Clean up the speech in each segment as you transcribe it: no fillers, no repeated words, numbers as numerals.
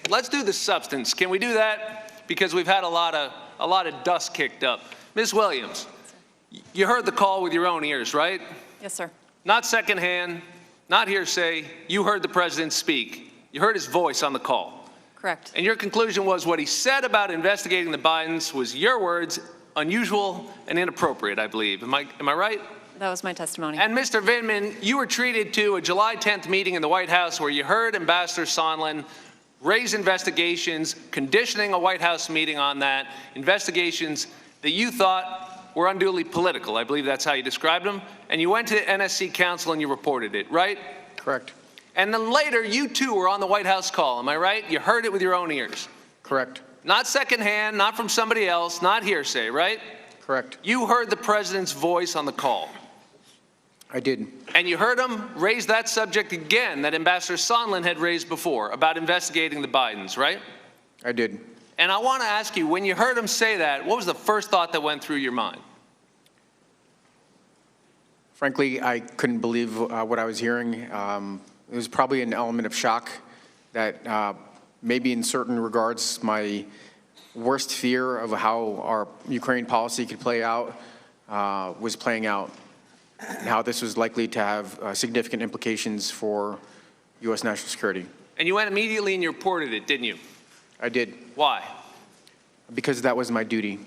let's do the substance. Can we do that? Because we've had a lot of dust kicked up. Ms. Williams, you heard the call with your own ears, right? Yes, sir. Not secondhand, not hearsay. You heard the president speak. You heard his voice on the call. Correct. And your conclusion was what he said about investigating the Bidens was, your words, unusual and inappropriate, I believe. Am I right? That was my testimony. And Mr. Vindman, you were treated to a July 10th meeting in the White House where you heard Ambassador Sondland raise investigations, conditioning a White House meeting on that, investigations that you thought were unduly political. I believe that's how you described them. And you went to NSC Council and you reported it, right? Correct. And then later, you too were on the White House call. Am I right? You heard it with your own ears. Correct. Not secondhand, not from somebody else, not hearsay, right? Correct. You heard the president's voice on the call. I did. And you heard him raise that subject again that Ambassador Sondland had raised before about investigating the Bidens, right? I did. And I want to ask you, when you heard him say that, what was the first thought that went through your mind? Frankly, I couldn't believe what I was hearing. It was probably an element of shock that maybe in certain regards my worst fear of how our Ukraine policy could play out was playing out, and how this was likely to have significant implications for U.S. national security. And you went immediately and you reported it, didn't you? I did. Why? Because that was my duty.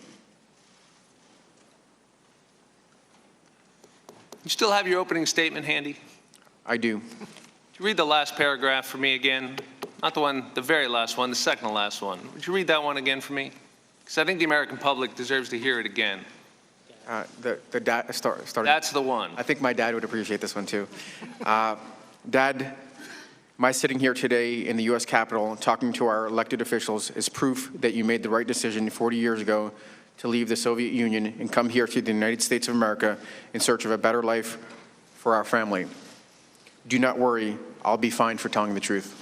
You still have your opening statement handy? I do. Could you read the last paragraph for me again? Not the one, the very last one, the second to last one. Would you read that one again for me? Because I think the American public deserves to hear it again. That's the one. I think my dad would appreciate this one too. Dad, my sitting here today in the U.S. Capitol talking to our elected officials is proof that you made the right decision 40 years ago to leave the Soviet Union and come here to the United States of America in search of a better life for our family. Do not worry, I'll be fine for telling the truth.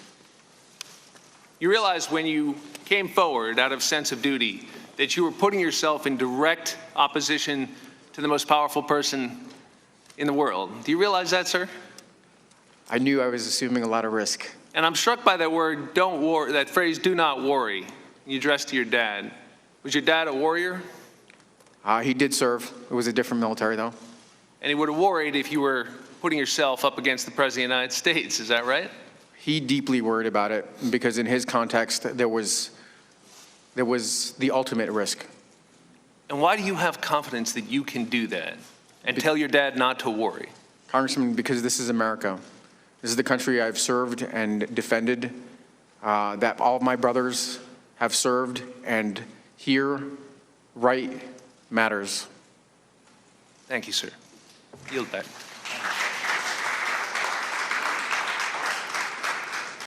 You realized when you came forward out of sense of duty that you were putting yourself in direct opposition to the most powerful person in the world. Do you realize that, sir? I knew I was assuming a lot of risk. And I'm struck by that word, don't worry, that phrase, do not worry, you addressed to your dad. Was your dad a warrior? He did serve. It was a different military, though. And he would have worried if you were putting yourself up against the President of the United States, is that right? He deeply worried about it because in his context, there was the ultimate risk. And why do you have confidence that you can do that and tell your dad not to worry? Congressman, because this is America. This is the country I've served and defended, that all of my brothers have served, and here, right matters. Thank you, sir. Yield back.